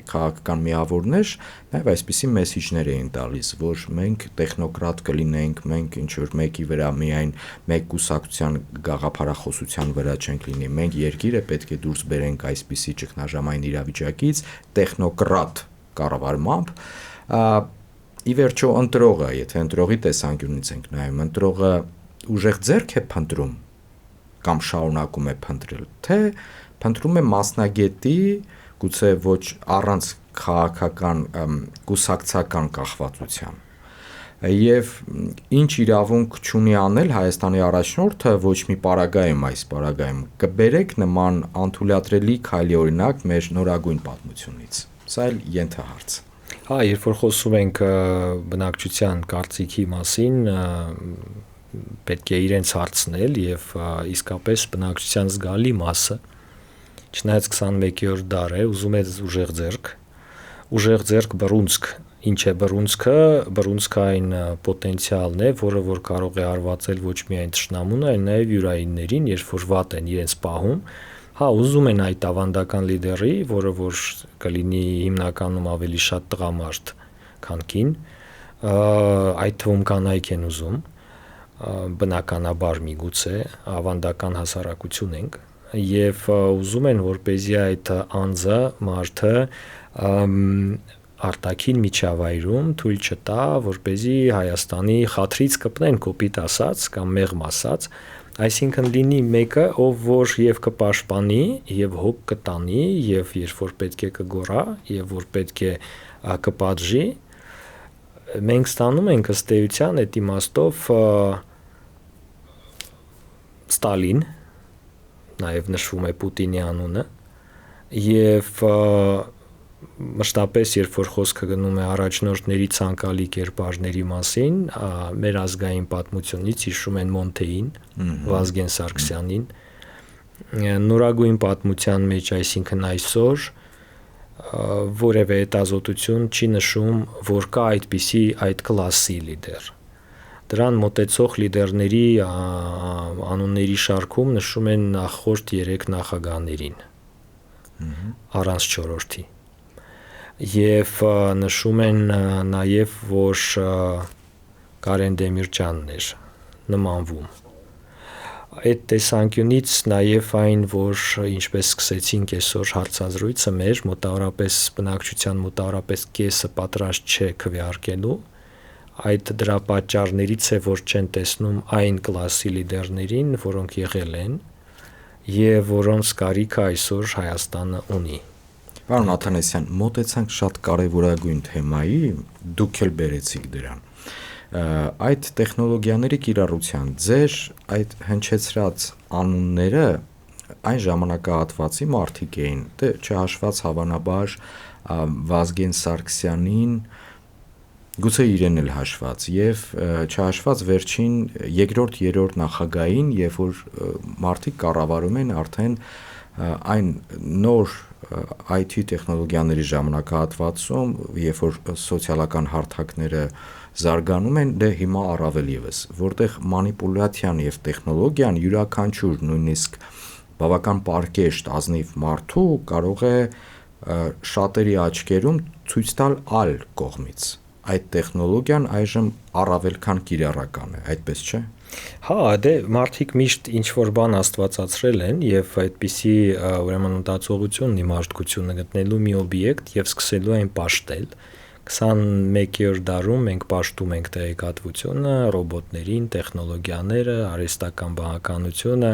քաղաքական միավորներ նաև այսպիսի մեսիջներ էին տալիս, որ մենք տեխնոկրատ կլինենք, մենք ինչ-որ մեկի վրա միայն մեկ կուսակցության գաղափարախոսության վրա չենք լինի, մենք երկիրը պետք է դուրս բերենք այսպիսի ճգնաժամային իրավիճակից տեխնոկրատ կառավարմամբ։ Ի վերջո ընտրողը, եթե ընտրողի տեսանկյունից ենք նայում, ընտրողը ուժեղ ձեռք է փնտրում կամ շարունակում է փնտրել, թե փնտրում է մասնագետի, գուցե ոչ առանց քաղաքական կուսակցական կախվածության։ Եվ ինչ իրավունք չունի անել Հայաստանի առաջնորդը ոչ մի պարագայում այս պարագայում կբերեք նման անթույլատրելի քայլի օրինակ մեր նորագույն պատմությունից։ Սա էլ ենթահարց։ Երբ որ խոսում ենք բնակչության կարծիքի մասին, պետք է իրենց հարցնել եւ իսկապես բնակչության զգալի մասը, չնայած 21-րդ դար է, ուզում է ուժեղ ձեռք բռունցք։ Ինչ է բռունցքը? Բռունցքը այն պոտենցիալն է, որը որ կարող է արվածել ոչ միայն թշնամուն, այլ նաեւ յուրայիններին, երբ որ վատ են իրենց պահում, ուզում են այդ ավանդական լիդերի, որը որ կլինի հիմնականում ավելի շատ տղամարդ, քան կին, այդ թվում կանայք են ուզում, բնականաբար միգուցե ավանդական հասարակություն ենք, եւ ուզում են, որպեսզի այդ անձը, մարդը արտաքին միջավայրում թույլ չտա, որպեսզի Հայաստանի խաթրից կպնեն, կոպիտ ասած կամ մեղմ ասած, այսինքն լինի մեկը, ով որ եւ կպաշտպանի, եւ հոգ կտանի, եւ երբ որ պետք է կգոռա, եւ որ պետք է կպատժի, մենք ստանում ենք ըստ էության այդ իմաստով Ստալին, նաեւ նշվում է Պուտինի անունը, եւ մշտապես երբ որ խոսքը գնում է առաջնորդների ցանկալի կերպարների մասին, մեր ազգային պատմությունից հիշում են Մոնթեին, Վազգեն Սարգսյանին, նորագույն պատմության մեջ, այսինքն այսօր որևէ հետազոտություն չի նշում, որ կա այդպիսի այդ կլասի լիդեր։ Դրան մոտեցող լիդերների անունների շարքում նշում են նախորդ 3 նախագահներին, առանց 4-ի։ Եվ նշում են նաև, որ Կարեն Դեմիրճյանն էր նմանվում։ Այդ տեսանկյունից նաև այն, որ ինչպես սկսեցինք այսօր հարցազրույցը մեր, մոտավորապես բնակչության մոտավորապես կեսը պատրաստ չէ քվեարկելու, այդ դրա պատճառներից է, որ չեն տեսնում այն կլասի լիդերներին, որոնք եղել են եւ որոնց կարիքը այսօր Հայաստանը ունի։ Պարոն Աթանեսյան, մոտեցանք շատ կարևորագույն թեմայի, դուք էլ բերեցիք դրան։ Այդ տեխնոլոգիաների կիրառության ձեր այդ հնչեցրած անունները այն ժամանակահատվածի մարդիկ էին, դե չհաշված հավանաբար Վազգեն Սարգսյանին, գուցե իրեն էլ հաշված, եւ չհաշված վերջին երկրորդ, երրորդ նախագահային, երբ որ մարդիկ կառավարում են արդեն այն նոր IT տեխնոլոգիաների ժամանակահատվածում, երբ որ սոցիալական հարթակները զարգանում են, դե հիմա առավել եւս, որտեղ մանիպուլյացիան եւ տեխնոլոգիան յուրաքանչյուր նույնիսկ բավական պարկեշտ ազնիվ մարդու կարող է շատերի աչքերում ցույց տալ այլ կողմից։ Այդ տեխնոլոգիան այժմ առավել քան կիրառական է, այդպես չէ՞։ Հա, դե մարդիկ միշտ ինչ որ բան աստվածացրել են եւ այդպիսի ուրեմն մտածողությունն ի մարդկությունը գտնելու մի օբյեկտ եւ սկսելու են պաշտել 21-րդ դարում մենք պաշտում ենք տեղեկատվությունը, ռոբոտներին, տեխնոլոգիաները, արհեստական բանականությունը,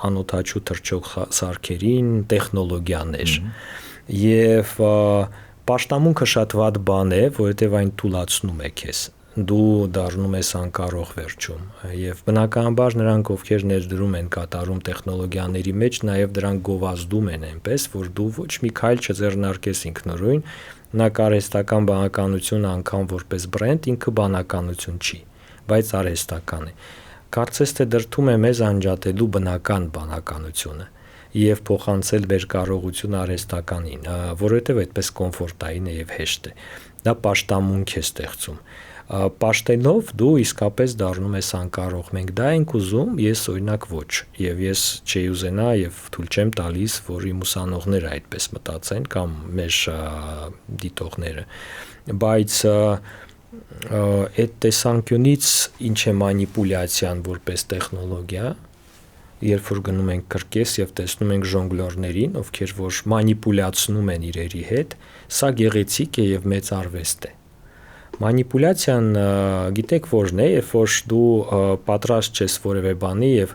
անօթաչու թռչող սարքերին, տեխնոլոգիաներ։ Եվ պաշտամունքը շատ վատ բան է, որովհետև այն թուլացնում է քեզ։ Դու դառնում ես անկարող վերջում եւ բնականաբար նրանք ովքեր ներդրում են կատարում տեխնոլոգիաների մեջ նաեւ դրանք գովազդում են այնպես որ դու ոչ մի քայլ չձեռնարկես ինքնուրույն նա կարեստական բանականությունը անգամ որպես բրենդ ինքը բանականություն չի բայց արհեստական է կարծես թե դրթում է մեզ անջատելու բնական բանականությունը եւ փոխանցել մեր կարողությունը արհեստականին որովհետեւ այդպես կոմֆորտային է եւ հեշտ է դա պաշտամունք է ստեղծում պաշտելով դու իսկապես դառնում ես անկարող մենք դա ենք ուզում ես օրինակ ոչ եւ ես չի ուզենա եւ թույլ չեմ տալիս որ իմ ուսանողները այդպես մտածեն կամ մեր դիտողները բայց այդ տեսանկյունից ինչ է մանիպուլյացիան որպես տեխնոլոգիա երբ որ գնում ենք կրկես եւ տեսնում ենք ժոնգլորներին ովքեր որ մանիպուլյացնում են իրերի հետ սա գեղեցիկ է եւ մեծ արվեստ է մանիպուլյացիան գիտեք որն է երբ որ դու պատրաստ ես որևէ բանի եւ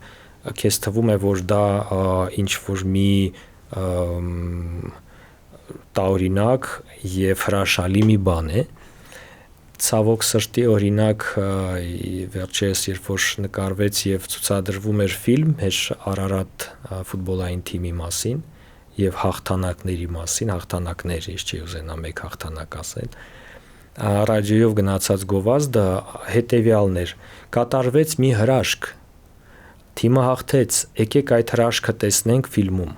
քեզ թվում է որ դա ինչ որ մի տարօրինակ եւ հրաշալի մի բան է ցավոք սրտի օրինակ վերջերս երբ որ նկարվեց եւ ցուցադրվում էր ֆիլմ հեշ Արարատ ֆուտբոլային թիմի մասին եւ հաղթանակների մասին հաղթանակներ ես չի ուզենա մեկ հաղթանակ ասել Ռադիոյով գնացած գովազդը հետևյալն էր. կատարվեց մի հրաշք, թիմը հաղթեց, եկեք այդ հրաշքը տեսնենք ֆիլմում։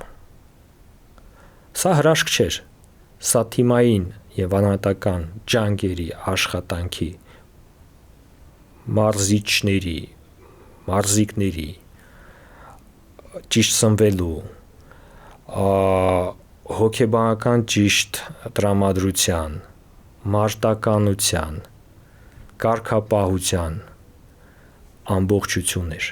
Սա հրաշք չէր, սա թիմային եւ անհատական ջանքերի աշխատանքի մարզիկների ճիշտ սնվելու հոգեբանական ճիշտ տրամադրության, մարտականության, կարգապահության ամբողջություն էր։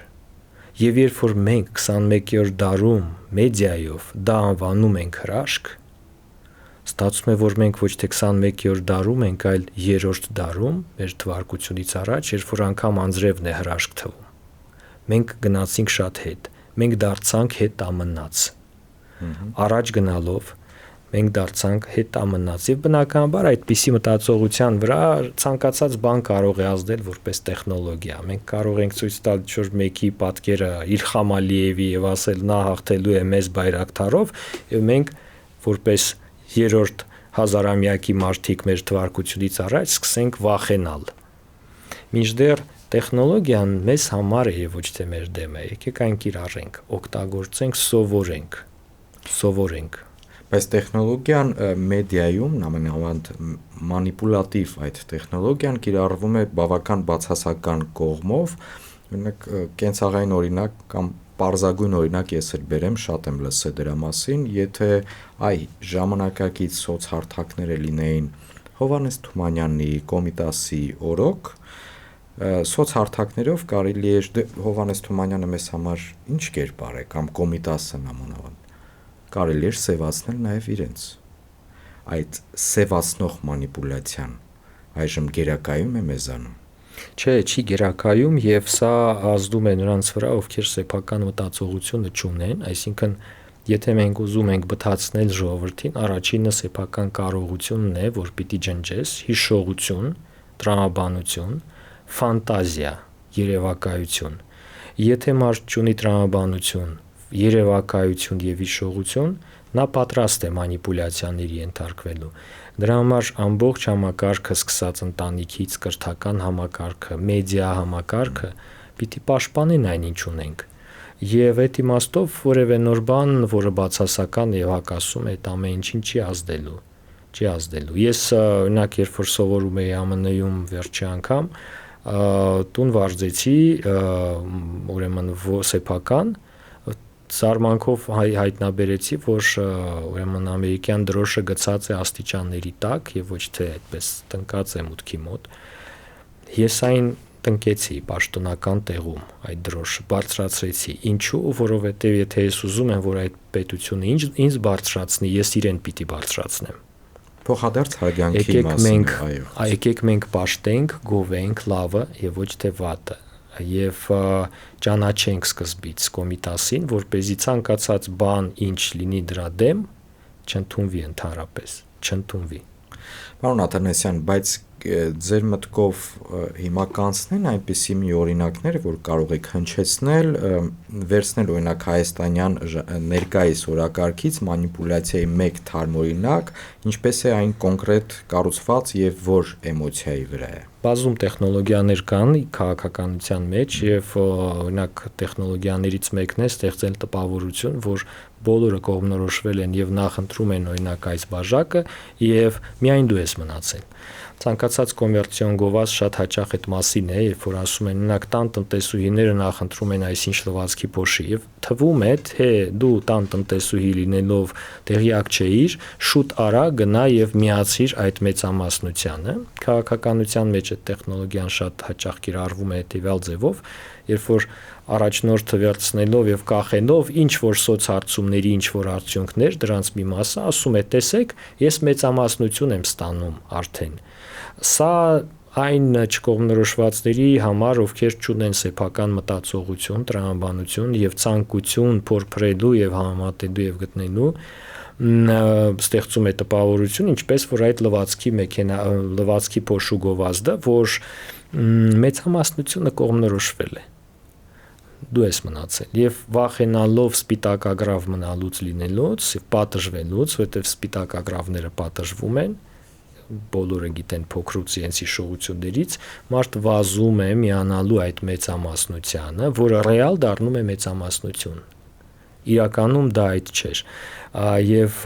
Եվ երբ որ մենք 21-րդ դարում մեդիայով դա անվանում ենք հրաշք, ստացվում է, որ մենք ոչ թե 21-րդ դարում ենք, այլ 3-րդ դարում մեր թվարկությունից առաջ, երբ որ անգամ անձրևն է հրաշք թվում։ Մենք գնացինք շատ հետ, մենք դարձանք հետամնաց։ Առաջ գնալով մենք դարձանք հետամնաց եւ բնականաբար այդպիսի մտածողության վրա ցանկացած բան կարող է ազդել որպես տեխնոլոգիա։ Մենք կարող ենք ցույց տալ ինչ-որ մեկի պատկերը Իլխամ Ալիևի եւ ասել նա հաղթելու է մեզ բայրակթարով եւ մենք որպես 3-րդ հազարամյակի մարդիկ մեր թվարկությունից առաջ սկսենք վախենալ։ Մինչդեռ տեխնոլոգիան մեզ համար է եւ ոչ թե մեր դեմ է։ Եկեք այն կիրառենք, օգտագործենք, սովորենք։ Բայց տեխնոլոգիան մեդիայում նամանավանդ մանիպուլատիվ այդ տեխնոլոգիան կիրառվում է բավական բացասական կողմով, օրինակ կենցաղային օրինակ կամ պարզագույն օրինակ ես էլ բերեմ, շատ եմ լսել դրա մասին, եթե ժամանակակից սոցհարթակները լինեին Հովհաննես Թումանյանի, Կոմիտասի օրոք, սոցհարթակներով կարելի էր Հովհաննես Թումանյանը մեզ համար ինչ կերպար է կամ Կոմիտասը նամանավանդ կարելի էր սևացնել նաև իրենց։ Այդ սևացնող մանիպուլյացիան այժմ գերակայում է մեզանում։ Չէ, չի գերակայում եւ սա ազդում է նրանց վրա, ովքեր սեփական մտածողությունը չունեն, այսինքն եթե մենք ուզում ենք բթացնել ժողովրդին, առաջինը սեփական կարողությունն է, որ պիտի ջնջես, հիշողություն, տրամաբանություն, ֆանտազիա, երևակայություն։ Եթե մարդ չունի տրամաբանություն, երևակայություն եւ հիշողություն, նա պատրաստ է մանիպուլյացիաների ենթարկվելու։ Դրա համար ամբողջ համակարգը սկսած ընտանիքից կրթական համակարգը, մեդիա համակարգը պիտի պաշտպանեն այն ինչ ունենք։ Եվ այդ իմաստով որևէ նոր բան, որը բացասական եւ հակասում է այդ ամեն ինչին չի ազդելու։ Ես օրինակ երբ որ սովորում էի ԱՄՆ-ում վերջի անգամ, տուն վարձեցի ուրեմն սեփական զարմանքով հայտնաբերեցի, որ ուրեմն ամերիկյան դրոշը գցած է աստիճանների տակ եւ ոչ թե այդպես տնկած է մուտքի մոտ։ Ես այն տնկեցի պաշտոնական տեղում, այդ դրոշը բարձրացրեցի։ Ինչու՞, որովհետեւ եթե ես ուզում եմ, որ այդ պետությունը ինձ բարձրացնի, ես իրեն պիտի բարձրացնեմ։ Փոխադարձ հարգանքի մասին, այո։ Եկեք մենք պաշտենք, գովենք լավը եւ ոչ թե վատը։ Եվ ճանաչենք սկզբից Կոմիտասին, որպեսզի ցանկացած բան ինչ լինի դրա դեմ, չընդունվի ընդհանրապես, չընդունվի։ Պարոն Աթանասյան, բայց ձեր մտքով հիմա կանցնեն այնպիսի մի օրինակներ, որ կարող եք հնչեցնել, վերցնել օրինակ հայաստանյան ներկայիս օրակարգից մանիպուլյացիայի մեկ թարմ օրինակ, ինչպես է այն կոնկրետ կառուցված եւ որ էմոցիայի վրա է։ Բազում տեխնոլոգիաներ կան քաղաքականության մեջ եւ օրինակ տեխնոլոգիաներից մեկն է ստեղծել տպավորություն, որ բոլորը կողմնորոշվել են եւ նախընտրում են օրինակ այս բաժակը եւ միայն դու ես մնացել։ Ցանկացած կոմերցիոն գովազ շատ հաճախ այդ մասին է, երբ որ ասում են օրինակ տան տնտեսուհիները նախընտրում են այսինչ լվացքի փոշի եւ թվում է թե դու տան տնտեսուհի լինելով տեղյակ չէիր, շուտ արա գնա եւ միացիր այդ մեծամասնությանը։ Քաղաքականության մեջ այդ տեխնոլոգիան շատ հաճախ կիրառվում է հետեւյալ ձևով, երբ որ առաջնորդը վերցնելով եւ կախելով ինչ որ սոցհարցումների ինչ որ արդյունքներ, դրանց մի մասը ասում է, տեսեք, ես մեծամասնություն եմ ստանում արդեն։ Սա այն չկողմնորոշվածների համար, ովքեր չունեն սեփական մտածողություն, տրամաբանություն եւ ցանկություն փորփրելու եւ համեմատելու եւ գտնելու, ստեղծում է տպավորություն, ինչպես որ այդ լվացքի փոշու գովազդը, որ մեծամասնությունը կողմնորոշվել է։ Դու ես մնացել եւ վախենալով սպիտակագրավ մնալուց լինելուց եւ պատժվելուց, որտեղ սպիտակագրավները պատժվում են, բոլորը գիտեն փոքրուց իրենց հիշողություններից, մարդ վազում է միանալու այդ մեծամասնությանը, որը ռեալ դառնում է մեծամասնություն։ Իրականում դա այդ չէր։ Եվ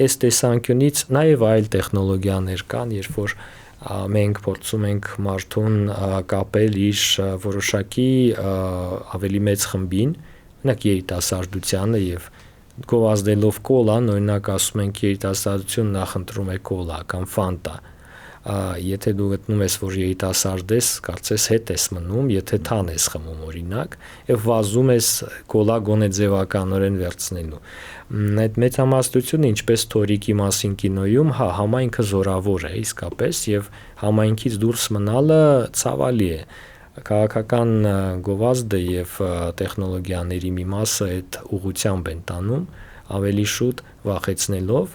այս տեսանկյունից նաև այլ տեխնոլոգիաներ կան, երբ որ մենք փորձում ենք մարդուն կապել իր որոշակի ավելի մեծ խմբին, օրինակ երիտասարդությանը, եւ գովազդելով կոլան, օրինակ ասում ենք երիտասարդություն նախընտրում է կոլա կամ ֆանտա։ Եթե դու գտնում ես, որ երիտասարդ ես, կարծես հետ ես մնում, եթե թան ես խմում օրինակ, եւ վազում ես կոլա գոնե ձևականորեն վերցնելու։ Այդ մեծամասնությունը, ինչպես Թորիկի մասին կինոյում, համայնքը զորավոր է իսկապես, եւ համայնքից դուրս մնալը ցավալի է։ Քաղաքական գովազդը եւ տեխնոլոգիաների մի մասը այդ ուղղությամբ են տանում, ավելի շուտ վախեցնելով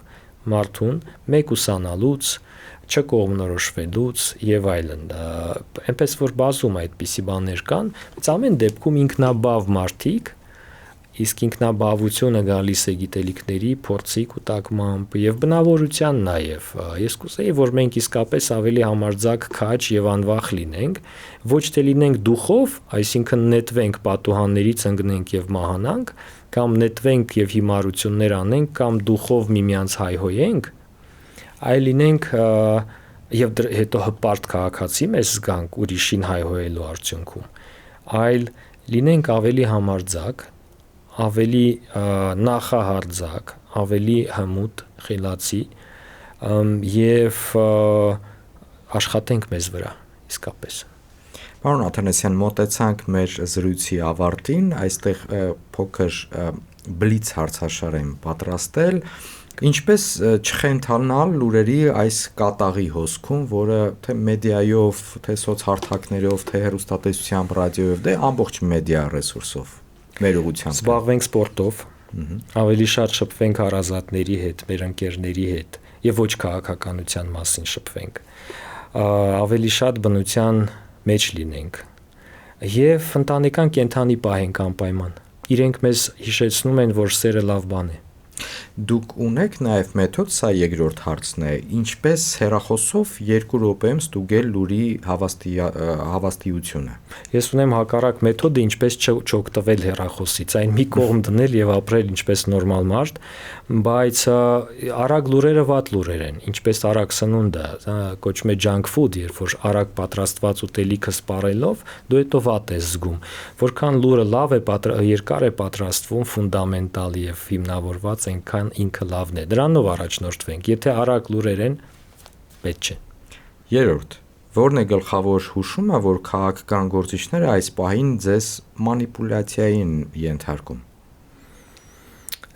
մարդուն մեկ ուսանալուց, չկողմնորոշվելուց եւ այլն։ Այնպես որ բազում այդպիսի բաներ կան, բայց ամեն դեպքում ինքնաբավ մարդիկ, իսկ ինքնաբավությունը գալիս է գիտելիքների, փորձի կուտակմամբ եւ բնավորության նաեւ։ Ես կուզեի, որ մենք իսկապես ավելի համարձակ, քաջ եւ անվախ լինենք, ոչ թե լինենք դուխով, այսինքն նետվենք պատուհաններից, ընկնենք եւ մահանանք, կամ նետվենք եւ հիմարություններ անենք, կամ դուխով միմյանց հայհոյենք, այլ լինենք եւ հետո հպարտ քաղաքացի մեզ զգանք ուրիշին հայհոյելու արդյունքում, այլ լինենք ավելի համարձակ, ավելի նախահարձակ, ավելի հմուտ, խելացի եւ աշխատենք մեզ վրա իսկապես։ Պարոն Աթանեսյան, մոտեցանք մեր զրույցի ավարտին, այստեղ փոքր բլից հարցաշար եմ պատրաստել, ինչպես չխենթանալ լուրերի այս կատաղի հոսքում, որը թե մեդիայով, թե սոցհարթակներով, թե հեռուստատեսությամբ, ռադիոյով, դե ամբողջ մեդիա ռեսուրսով մեր ուղղությամբ։ Զբաղվենք սպորտով, ավելի շատ շփվենք հարազատների հետ, մեր ընկերների հետ եւ ոչ քաղաքականության մասին շփվենք, ավելի շատ բնության մեջ լինենք եւ ընտանեկան կենթանի պահենք անպայման։ Իրենք մեզ հիշեցնում են, որ սերը լավ բան է։ Դուք ունեք նաև մեթոդ, սա երկրորդ հարցն է, ինչպես հեռախոսով 2 րոպեում ստուգել լուրի հավաստիությունը։ Ես ունեմ հակառակ մեթոդը, ինչպես չօգտվել հեռախոսից, այն մի կողմ դնել եւ ապրել ինչպես նորմալ մարդ, բայց արագ լուրերը վատ լուրեր են, ինչպես արագ սնունդը, կոչվում է junk food, երբ որ արագ պատրաստված ուտելիքը սպառելով, դու հետո վատ ես զգում։ Որքան լուրը լավ է, երկար է պատրաստվում, ֆունդամենտալ եւ հիմնավորված, այնքան ինքը լավն է։ Դրանով առաջնորդվենք։ Եթե արագ լուրեր են, պետք չէ։ Երրորդ, որն է գլխավոր հուշումը, որ քաղաքական գործիչները այս պահին ձեզ մանիպուլյացիայի են ենթարկում։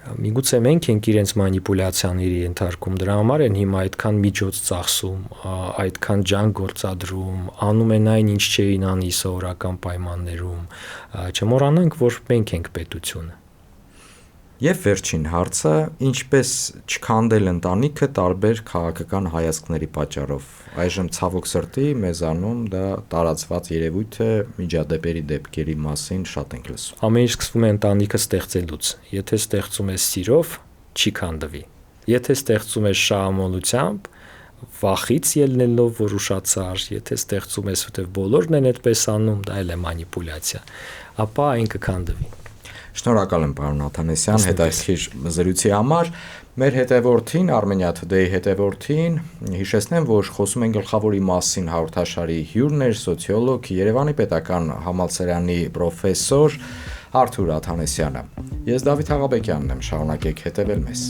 Միգուցե մենք ենք իրենց մանիպուլյացիաների ենթարկում, դրա համար են հիմա այդքան միջոց ծախսում, այդքան ջանք գործադրում, անում են այն, ինչ չէին անի սովորական պայմաններում։ Չմոռանանք, որ մենք ենք պետությունը։ Եվ վերջին հարցը, ինչպես չքանդել ընտանիքը տարբեր քաղաքական հայացքների պատճառով։ Այժմ ցավոք սրտի մեզանում դա տարածված երևույթ է, միջադեպերի դեպքերի մասին շատ ենք լսում։ Ամեն ինչ սկսվում է ընտանիքը ստեղծելուց։ Եթե ստեղծում ես սիրով, չի քանդվի։ Եթե ստեղծում ես շահամոլությամբ, վախից ելնելով, որ ուշացար, եթե ստեղծում ես, որտեղ բոլորն են այդպես անում, դա էլ է մանիպուլյացիա, ապա այն կքանդվի։ Շնորհակալ եմ, պարոն Աթանեսյան, հետաքրքիր զրույցի համար։ Մեր հետևորդին, Armenia Today հետևորդին, հիշեցնեմ, որ խոսում են գլխավորի մասին հաղորդաշարի հյուրն էր, սոցիոլոգ, Երևանի պետական համալսարանի պրոֆեսոր Արթուր Աթանեսյանը։ Ես Դավիթ Աղաբեկյանն եմ, շարունակեք հետևել մեզ։